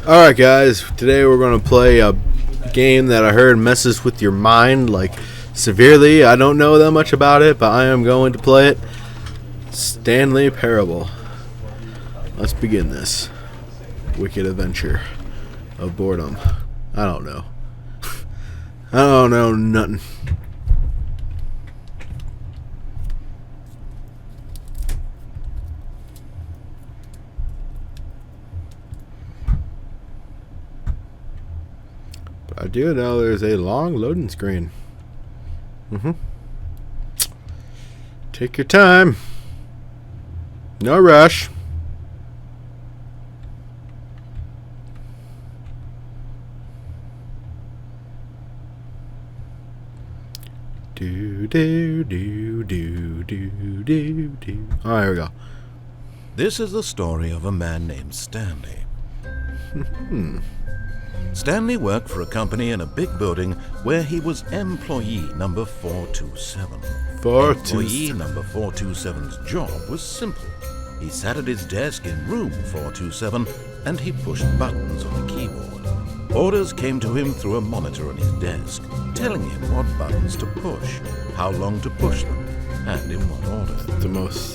Alright guys, today we're going to play a game that I heard messes with your mind, like, severely. I don't know that much about it, but I am going to play it. Stanley Parable. Let's begin this wicked adventure of boredom. I don't know. I don't know nothing. I do know there's a long loading screen. Take your time. No rush. Do do do do do do do. Oh, here we go. This is the story of a man named Stanley. Stanley worked for a company in a big building where he was employee number 427. Employee number 427's job was simple. He sat at his desk in room 427 and he pushed buttons on a keyboard. Orders came to him through a monitor on his desk, telling him what buttons to push, how long to push them, and in what order.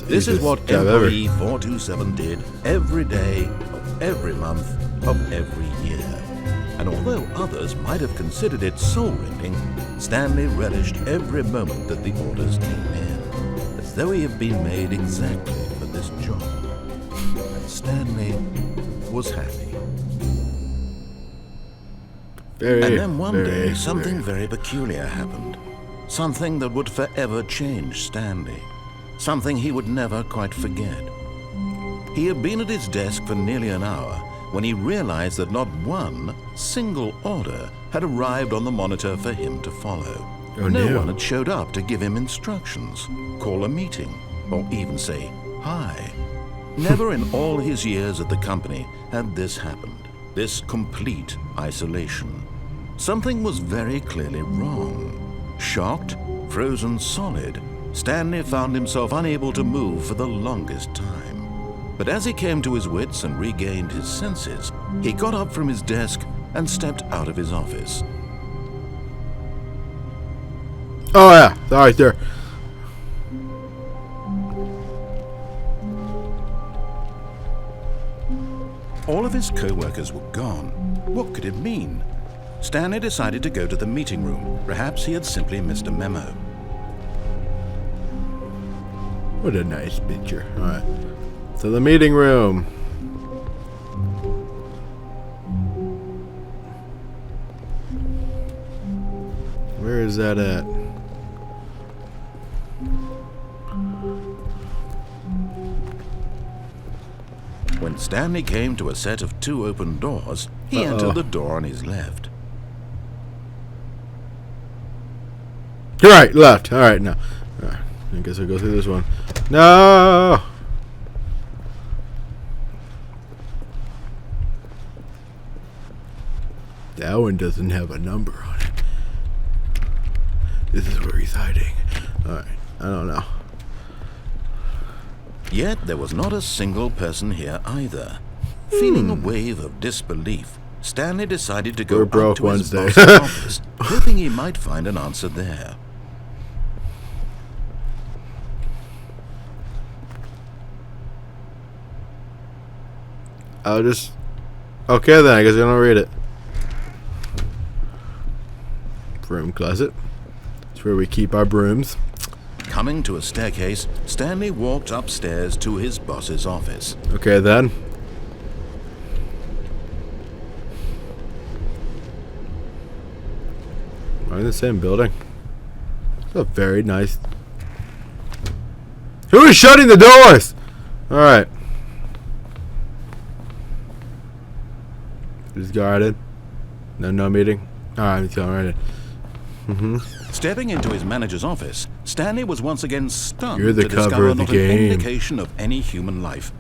This is what employee 427 did every day of every month of every year. And although others might have considered it soul-rending, Stanley relished every moment that the orders came in, as though he had been made exactly for this job. And Stanley was happy. And then one day, something very peculiar happened. Something that would forever change Stanley. Something he would never quite forget. He had been at his desk for nearly an hour when he realized that not one single order had arrived on the monitor for him to follow. No one had showed up to give him instructions, call a meeting, or even say hi. Never in all his years at the company had this happened, this complete isolation. Something was very clearly wrong. Shocked, frozen solid, Stanley found himself unable to move for the longest time. But as he came to his wits and regained his senses, he got up from his desk and stepped out of his office. Oh yeah, right there. All of his co-workers were gone. What could it mean? Stanley decided to go to the meeting room. Perhaps he had simply missed a memo. What a nice picture. Alright. To the meeting room. Where is that at? When Stanley came to a set of 2 open doors, he entered the door on his left. Right, left. Alright, now. I guess I'll go through this one. No! That one doesn't have a number on it. This is where he's hiding. Alright, I don't know. Yet there was not a single person here either. Feeling a wave of disbelief, Stanley decided to go up to his boss's office, hoping he might find an answer there. I'll just... Okay then, I guess I don't read it. Broom closet. It's where we keep our brooms. Coming to a staircase, Stanley walked upstairs to his boss's office. Okay then. Am I in the same building? It's a very nice... Who is shutting the doors? Alright. Just guarded. No meeting. Alright, let's go right in. Stepping into his manager's office, Stanley was once again stunned You're the to cover discover of the not game. an indication of any human life.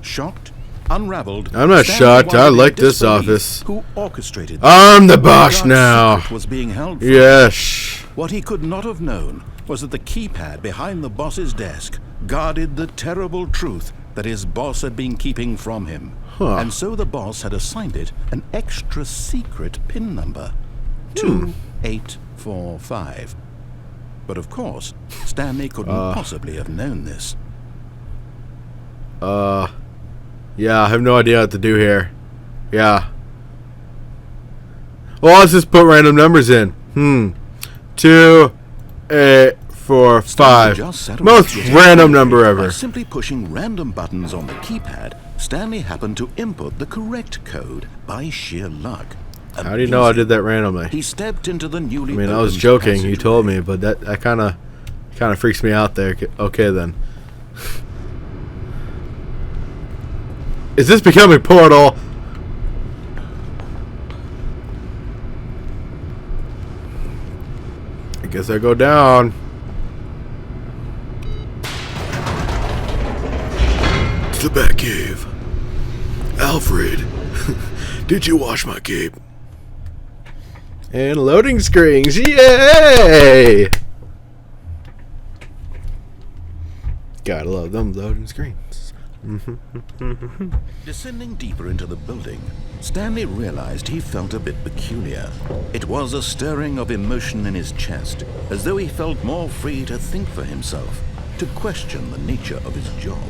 Shocked, unraveled, I'm not shocked. I like this office. Who orchestrated I'm the boss now. was being held from. Yes. What he could not have known was that the keypad behind the boss's desk guarded the terrible truth that his boss had been keeping from him. Huh. And so the boss had assigned it an extra secret PIN number. 2845. But of course, Stanley couldn't possibly have known this. Yeah, I have no idea what to do here. Yeah. Well, let's just put random numbers in. 2, 8, 4, 5. Most random number ever. By simply pushing random buttons on the keypad, Stanley happened to input the correct code by sheer luck. How do you know I did that randomly? He stepped into the newly I was opened joking. You passageway. told me, but that kind of freaks me out there. Okay, then. Is this becoming Portal? I guess I go down. To the Batcave. Alfred, did you wash my cape? And loading screens, yay! Gotta love them loading screens. Descending deeper into the building, Stanley realized he felt a bit peculiar. It was a stirring of emotion in his chest, as though he felt more free to think for himself, to question the nature of his job.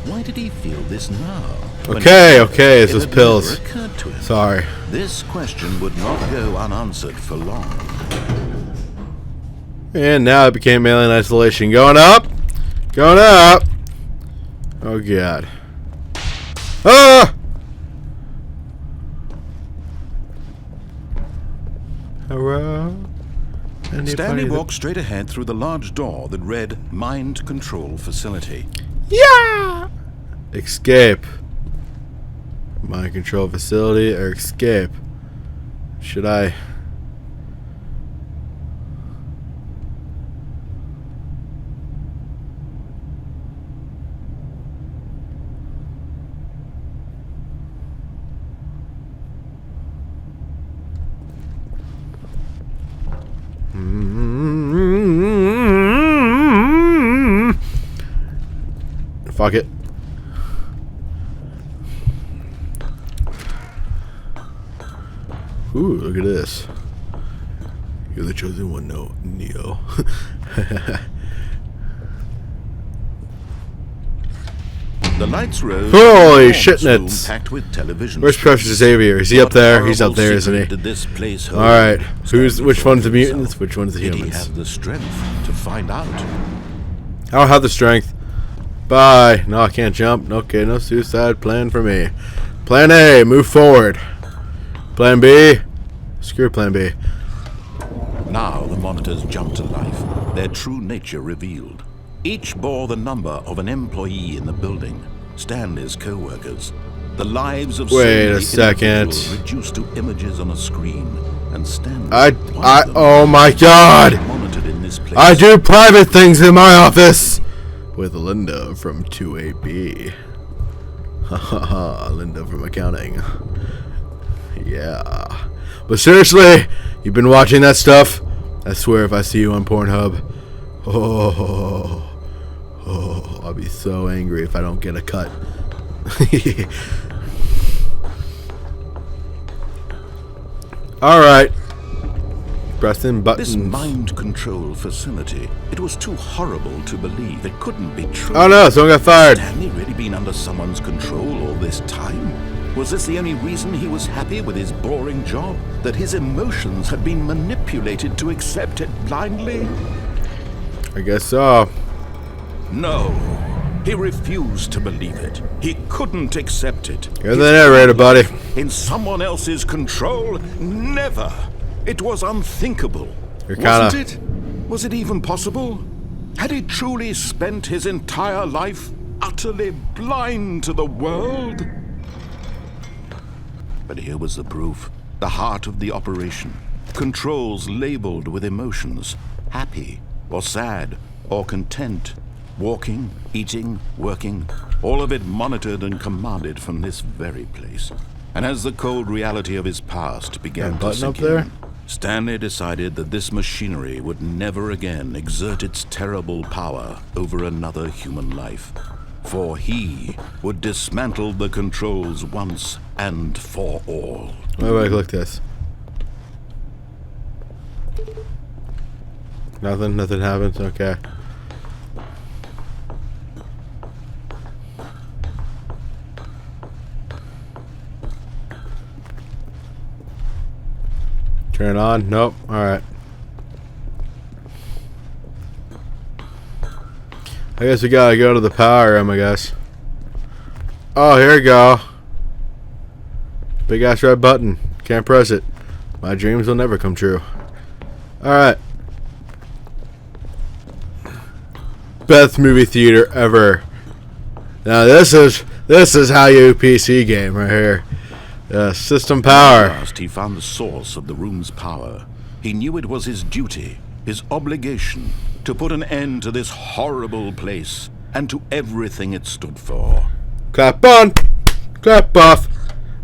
Why did he feel this now? Okay, it's those pills. Occurred to him. Sorry. This question would not go unanswered for long. And now it became alien isolation. Going up! Going up! Oh god. Ah! Hello? Stanley walked straight ahead through the large door that read Mind Control Facility. Yeah! Escape. Mind control facility or escape. Should I? Fuck it. Ooh, look at this. You're the chosen one, no, Neo. The lights rose. Holy shitnits. Packed with television. Where's Professor Xavier? Is he up there? He's up there, isn't he? Alright. Which one's the mutants? Which one's the humans? Did he have the strength to find out? I don't have the strength. Bye. No, I can't jump. Okay, no suicide plan for me. Plan A, move forward. Plan B, screw Plan B. Now the monitors jumped to life, their true nature revealed. Each bore the number of an employee in the building, Stanley's co-workers. The lives of Wait a second. Reduced to images on a screen, and Stanley. Oh my God! Monitored in this place. I do private things in my office with Linda from 2AB. Haha, Linda from accounting. Yeah. But seriously, you've been watching that stuff? I swear if I see you on Pornhub, I'll be so angry if I don't get a cut. Alright. Pressing buttons. This mind control facility, it was too horrible to believe. It couldn't be true. Oh no, someone got fired. Had Stanley really been under someone's control all this time? Was this the only reason he was happy with his boring job? That his emotions had been manipulated to accept it blindly? I guess so. No. He refused to believe it. He couldn't accept it. You're the narrator, buddy. In someone else's control? Never. It was unthinkable. Wasn't it? Was it even possible? Had he truly spent his entire life utterly blind to the world? But here was the proof. The heart of the operation. Controls labeled with emotions. Happy, or sad, or content. Walking, eating, working. All of it monitored and commanded from this very place. And as the cold reality of his past began to sink in, Stanley decided that this machinery would never again exert its terrible power over another human life. For he would dismantle the controls once and for all. Why do I click this? Nothing happens. Okay. Turn it on. Nope. Alright. I guess we gotta go to the power room, I guess. Oh, here we go. Big ass red button. Can't press it. My dreams will never come true. Alright. Best movie theater ever. Now this is how you PC game right here. System power. At last he found the source of the room's power. He knew it was his duty, his obligation, to put an end to this horrible place and to everything it stood for. Clap on, clap off,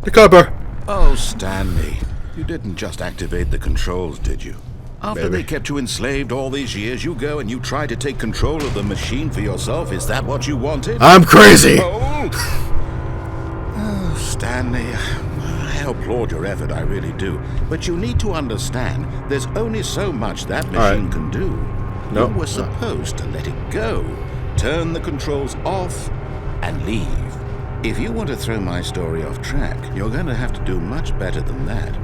the cover. Oh, Stanley, you didn't just activate the controls, did you? After they kept you enslaved all these years, you go and you try to take control of the machine for yourself. Is that what you wanted? I'm crazy. Oh, Stanley, I applaud your effort, I really do. But you need to understand, there's only so much that machine can do. Nope. You were supposed to let it go, turn the controls off, and leave. If you want to throw my story off track, you're going to have to do much better than that.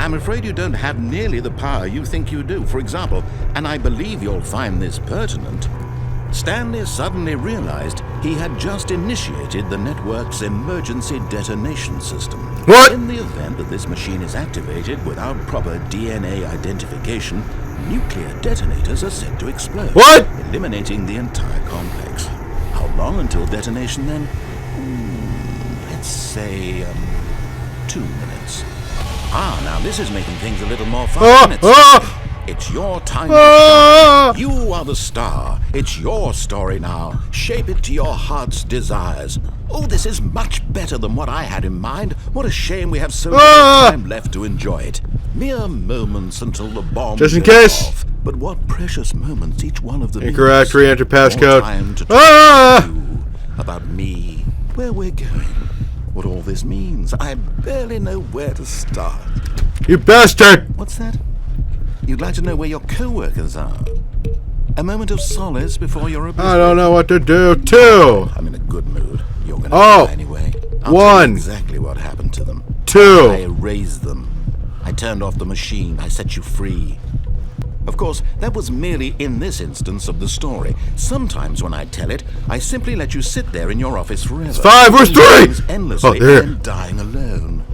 I'm afraid you don't have nearly the power you think you do. For example, and I believe you'll find this pertinent, Stanley suddenly realized he had just initiated the network's emergency detonation system. What? In the event that this machine is activated without proper DNA identification, nuclear detonators are said to explode, What? eliminating the entire complex. How long until detonation then? Let's say 2 minutes. Ah, now this is making things a little more fun. It's your time to shine. You are the star. It's your story now. Shape it to your heart's desires. Oh, this is much better than what I had in mind. What a shame we have so little time left to enjoy it. Mere moments until the bomb just in goes case. off. But what precious moments each one of them Incorrect. is. Re-enter passcode. More time to talk to you about me, where we're going, what all this means. I barely know where to start. You bastard! What's that? You'd like to know where your co-workers are? A moment of solace before your I don't know what to do. 2. I'm in a good mood. You're gonna die anyway. I'll 1. tell you exactly what happened to them. 2. I erased them. I turned off the machine. I set you free. Of course, that was merely in this instance of the story. Sometimes when I tell it, I simply let you sit there in your office forever. 5 or 3. Endlessly, there. and dying alone.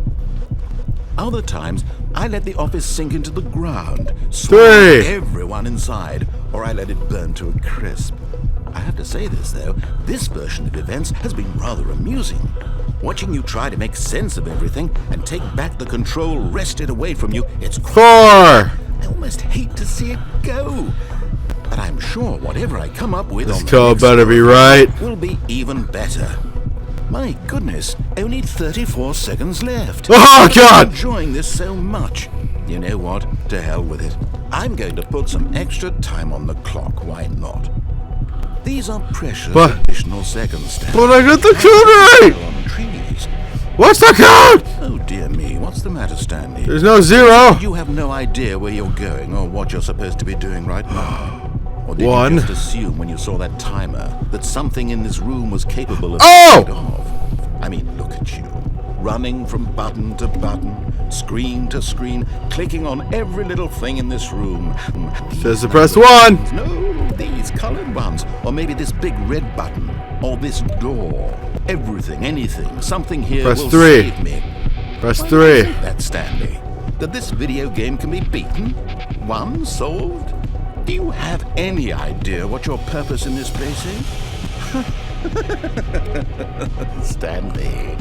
Other times, I let the office sink into the ground, swallowing 3. everyone inside, or I let it burn to a crisp. I have to say this, though, this version of events has been rather amusing. Watching you try to make sense of everything and take back the control wrested away from you, it's 4. I almost hate to see it go. But I'm sure whatever I come up with This on the code next better be right. will be even better. My goodness, only 34 seconds left. Oh, God! I'm enjoying this so much. You know what? To hell with it. I'm going to put some extra time on the clock. Why not? These are precious additional seconds, Stanley. But I got the code right! On trees. What's the code? Oh, dear me. What's the matter, Stanley? There's no 0. You have no idea where you're going or what you're supposed to be doing right now. Or did 1. you just assume when you saw that timer that something in this room was capable of Oh! being off? I mean, look at you. Running from button to button, screen to screen, clicking on every little thing in this room. Says to press 1. No, these colored ones. Or maybe this big red button. Or this door. Everything, anything, something here Press will 3. save me. Press Why 3. is it that, Stanley? That this video game can be beaten? Won? Solved? Do you have any idea what your purpose in this place is? Stanley.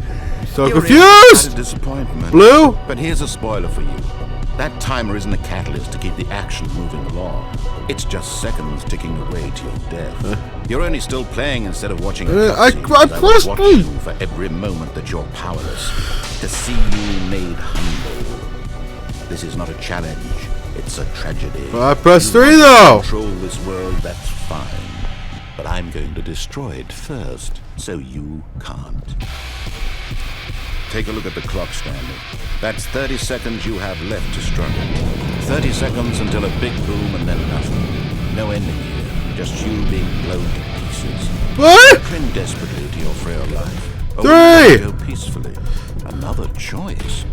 So you're confused! in a disappointment. Blue? But here's a spoiler for you. That timer isn't a catalyst to keep the action moving along. It's just seconds ticking away to your death. You're only still playing instead of watching a cutscene. I will pressed watch me. you for every moment that you're powerless. To see you made humble. This is not a challenge. It's a tragedy. I pressed You 3 want to though. Control this world, that's fine. but I'm going to destroy it first, so you can't. Take a look at the clock, Stanley. That's 30 seconds you have left to struggle. 30 seconds until a big boom and then nothing. No ending here, just you being blown to pieces. What? Cling desperately to your frail life. Or 3! go peacefully. Another choice.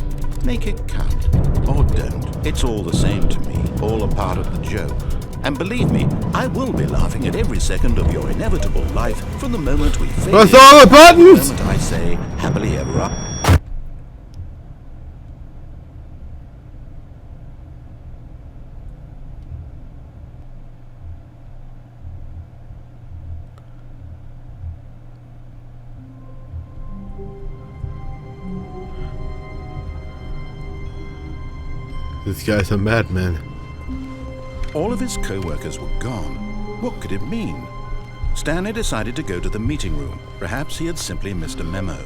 Make it count, or don't. It's all the same to me, all a part of the joke. And believe me, I will be laughing at every second of your inevitable life from the moment we finish. Press all the buttons! The moment I say, happily ever after. This guy's a madman. All of his co-workers were gone. What could it mean? Stanley decided to go to the meeting room. Perhaps he had simply missed a memo.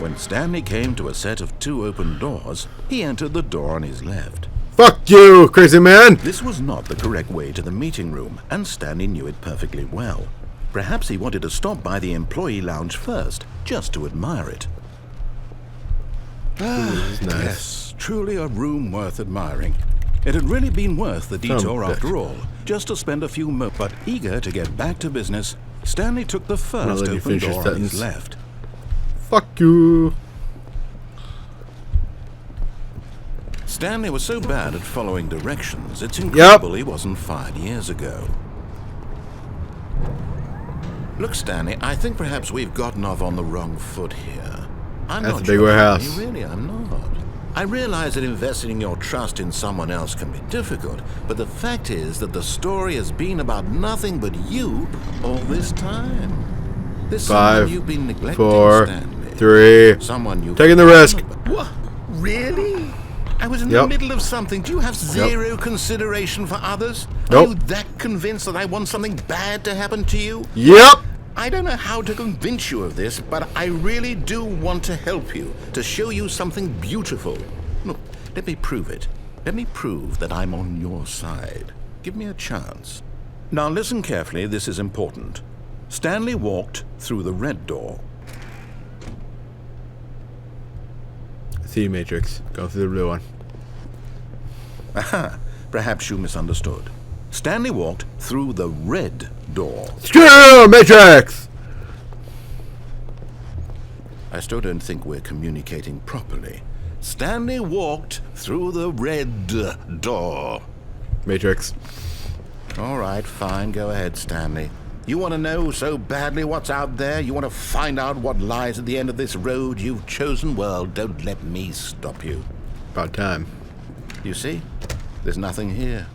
When Stanley came to a set of 2 open doors, he entered the door on his left. Fuck you, crazy man! This was not the correct way to the meeting room, and Stanley knew it perfectly well. Perhaps he wanted to stop by the employee lounge first, just to admire it. Nice. Yes, truly a room worth admiring. It had really been worth the detour after all, just to spend a few moments. But eager to get back to business, Stanley took the first open door on his left. Fuck you. Stanley was so bad at following directions, it's incredible he wasn't fired years ago. Look, Stanley, I think perhaps we've gotten off on the wrong foot here. I'm That's not a big sure, warehouse. Stanley, really, I'm not. I realize that investing your trust in someone else can be difficult, but the fact is that the story has been about nothing but you all this time. There's 5, someone you've been neglecting, 4, Stanley. 3. Someone you've Taking the risk. What? Really? I was in the middle of something. Do you have zero consideration for others? Nope. Are you that convinced that I want something bad to happen to you? Yep. I don't know how to convince you of this, but I really do want to help you, to show you something beautiful. Look, let me prove it. Let me prove that I'm on your side. Give me a chance. Now listen carefully, this is important. Stanley walked through the red door. See Matrix. Go through the blue one. Aha, perhaps you misunderstood. Stanley walked through the red door. Screw Matrix! I still don't think we're communicating properly. Stanley walked through the red door. Matrix. All right, fine. Go ahead, Stanley. You want to know so badly what's out there? You want to find out what lies at the end of this road you've chosen? Well, don't let me stop you. About time. You see? There's nothing here.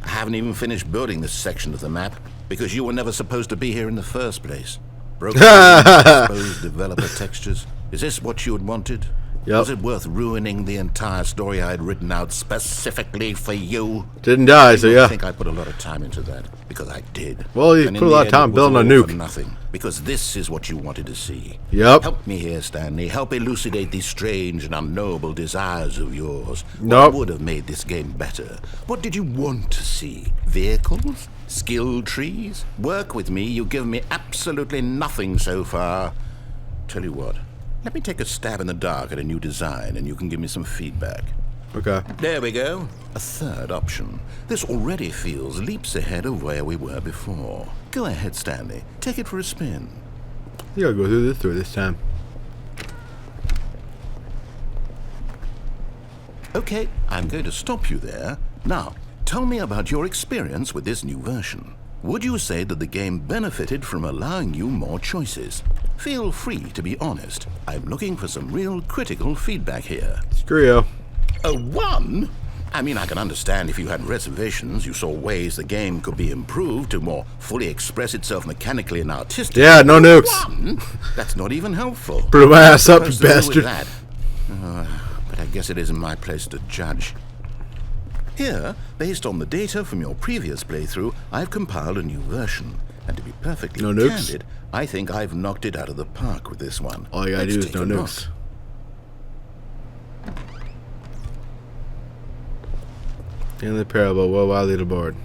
I haven't even finished building this section of the map because you were never supposed to be here in the first place. Broken exposed developer textures. Is this what you had wanted? Yep. Was it worth ruining the entire story I had written out specifically for you? Didn't die, so yeah. I think I put a lot of time into that, because I did. Well, you And put in a the lot of end, time it was building a all for nuke. nothing, because this is what you wanted to see. Yep. Help me here, Stanley. Help elucidate these strange and unknowable desires of yours. Nope. What would have made this game better? What did you want to see? Vehicles? Skill trees? Work with me. You've given me absolutely nothing so far. Tell you what. Let me take a stab in the dark at a new design, and you can give me some feedback. Okay. There we go. A third option. This already feels leaps ahead of where we were before. Go ahead, Stanley. Take it for a spin. You gotta go through this time. Okay, I'm going to stop you there. Now, tell me about your experience with this new version. Would you say that the game benefited from allowing you more choices? Feel free to be honest. I'm looking for some real critical feedback here. Screw you. A 1? I mean, I can understand if you had reservations, you saw ways the game could be improved to more fully express itself mechanically and artistically. Yeah, no nukes. 1? That's not even helpful. Blew my ass up, you Supposed to do with bastard. that? But I guess it isn't my place to judge. Here, based on the data from your previous playthrough, I've compiled a new version. And to be perfectly No nukes? candid, I think I've knocked it out of the park with this one. All you gotta Let's do is take no a look. nukes. Stanley Parable, worldwide leaderboard.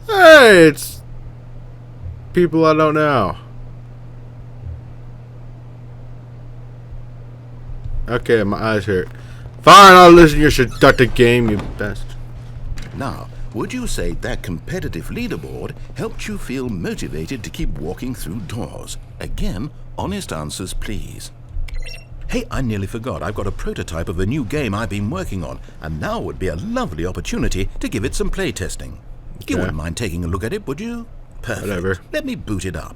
Hey, it's people I don't know. Okay, my eyes hurt. Fine, I'll listen to your seductive game, you best. Now, would you say that competitive leaderboard helped you feel motivated to keep walking through doors? Again, honest answers, please. Hey, I nearly forgot. I've got a prototype of a new game I've been working on, and now would be a lovely opportunity to give it some playtesting. You wouldn't mind taking a look at it, would you? Perfect. Whatever. Let me boot it up.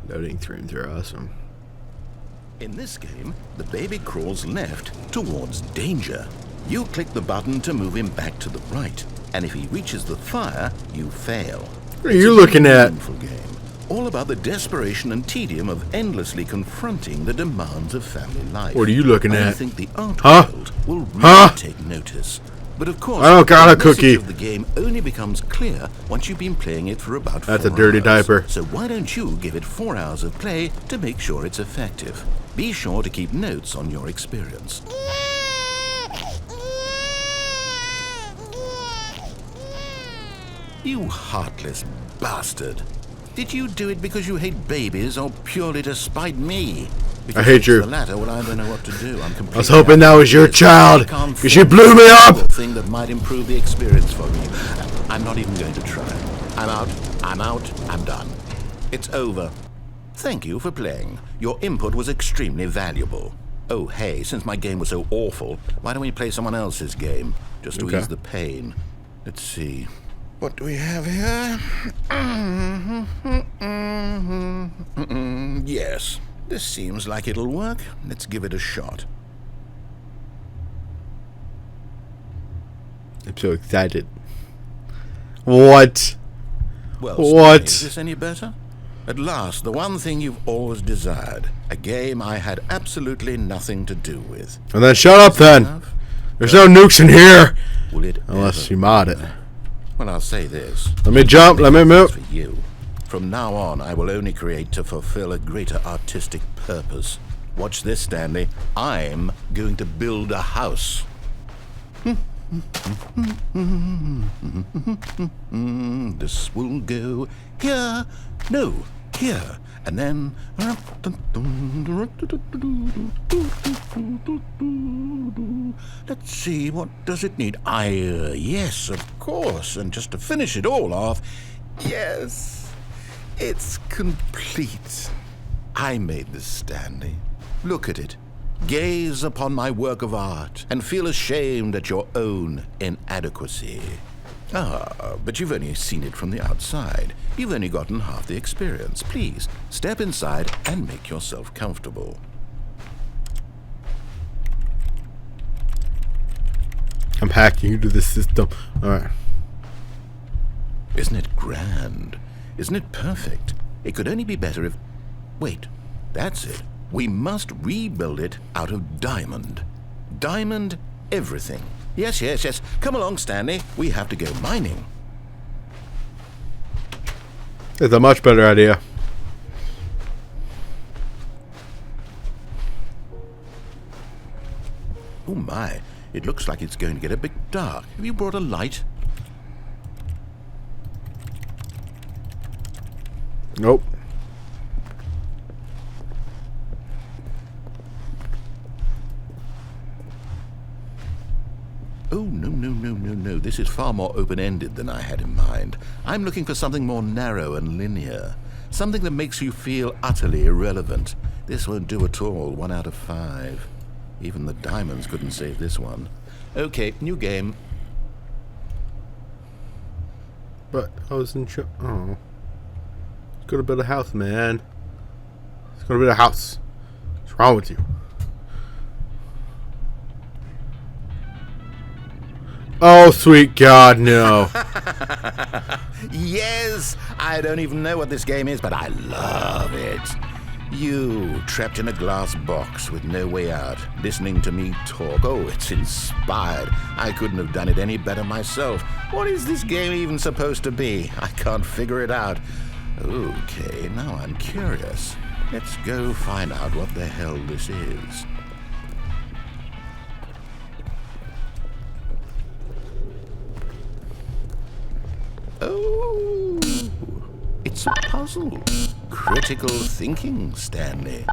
Loading frames are awesome. In this game, the baby crawls left towards danger. You click the button to move him back to the right, and if he reaches the fire, you fail. What are you looking at? Meaningful game. All about the desperation and tedium of endlessly confronting the demands of family life. What are you looking at? I think the art world will really take notice. But of course, I don't got a the message cookie. of the game only becomes clear once you've been playing it for about 4 hours. That's a dirty diaper. So why don't you give it 4 hours of play to make sure it's effective? Be sure to keep notes on your experience. You heartless bastard. Did you do it because you hate babies or purely to spite me? Because I hate you. The latter, well, I don't know what to do. I'm completely I was hoping that was your child, because you blew me up! Thing that might improve the experience for me. I'm not even going to try. I'm out, I'm done. It's over. Thank you for playing. Your input was extremely valuable. Oh, hey, since my game was so awful, why don't we play someone else's game? Just to ease the pain. Let's see. What do we have here? Yes, this seems like it'll work. Let's give it a shot. I'm so excited. What? Well, what? Stanley, is this any better? At last, the one thing you've always desired. A game I had absolutely nothing to do with. And then shut up then. There's no nukes in here. Unless you mod it. Well, I'll say this. Let me jump, let me move. For you. From now on, I will only create to fulfill a greater artistic purpose. Watch this, Stanley. I'm going to build a house. This will go here. No, here. And then... Let's see, what does it need? Yes, of course. And just to finish it all off, yes, it's complete. I made this, Stanley. Look at it. Gaze upon my work of art and feel ashamed at your own inadequacy. Ah, but you've only seen it from the outside. You've only gotten half the experience. Please, step inside and make yourself comfortable. I'm hacking into the system. Alright. Isn't it grand? Isn't it perfect? It could only be better if... Wait, that's it. We must rebuild it out of diamond. Diamond everything. Yes, yes, yes. Come along, Stanley. We have to go mining. It's a much better idea. Oh my, it looks like it's going to get a bit dark. Have you brought a light? Nope. Oh, no. This is far more open-ended than I had in mind. I'm looking for something more narrow and linear. Something that makes you feel utterly irrelevant. This won't do at all. 1 out of 5. Even the diamonds couldn't save this one. Okay, new game. But I was in oh. Let's go to build a house, man. Let's go to build a house. What's wrong with you? Oh, sweet God, no. Yes! I don't even know what this game is, but I love it. You, trapped in a glass box with no way out, listening to me talk. Oh, it's inspired. I couldn't have done it any better myself. What is this game even supposed to be? I can't figure it out. Okay, now I'm curious. Let's go find out what the hell this is. Oh, it's a puzzle. Critical thinking, Stanley.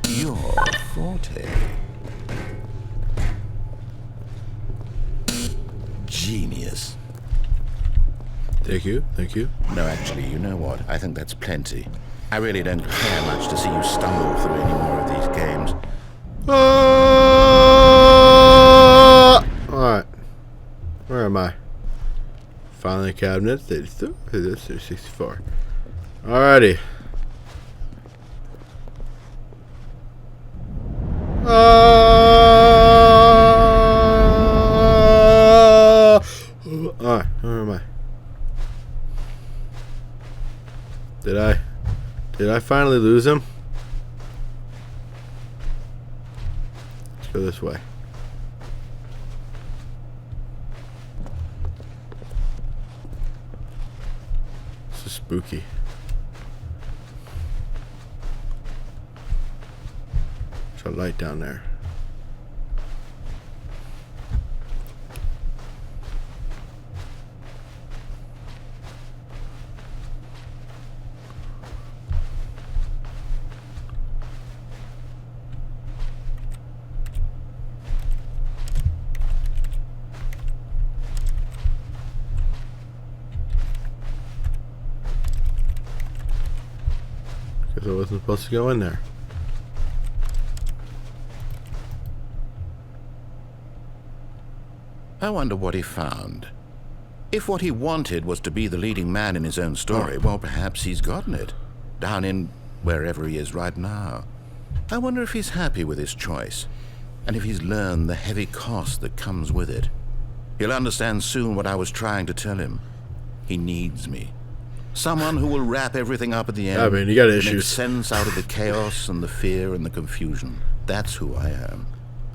Your forte. Genius. Thank you, thank you. No, actually, you know what? I think that's plenty. I really don't care much to see you stumble through any more of these games. Alright. Where am I? Filing cabinet, 32, 64. Alrighty. Alright, where am I? Did I finally lose him? Let's go this way. This is spooky. There's a light down there. Because I wasn't supposed to go in there. I wonder what he found. If what he wanted was to be the leading man in his own story, well, perhaps he's gotten it. Down in wherever he is right now. I wonder if he's happy with his choice, and if he's learned the heavy cost that comes with it. He'll understand soon what I was trying to tell him. He needs me. Someone who will wrap everything up at the end. I mean, you got issues. Make sense out of the chaos and the fear and the confusion. That's who I am.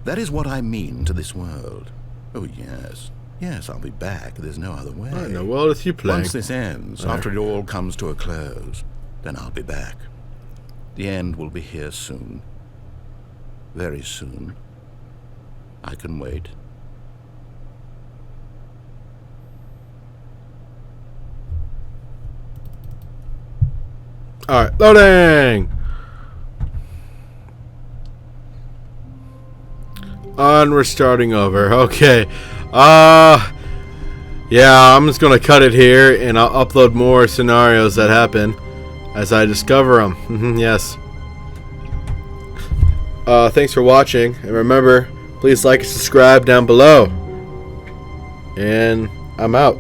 That is what I mean to this world. Oh, yes. Yes, I'll be back. There's no other way. What in the world is he playing? Once this ends, after it all comes to a close, then I'll be back. The end will be here soon. Very soon. I can wait. Alright, loading! And we're starting over. Okay. Yeah, I'm just gonna cut it here and I'll upload more scenarios that happen as I discover them. Yes. Thanks for watching, and remember, please like and subscribe down below. And I'm out.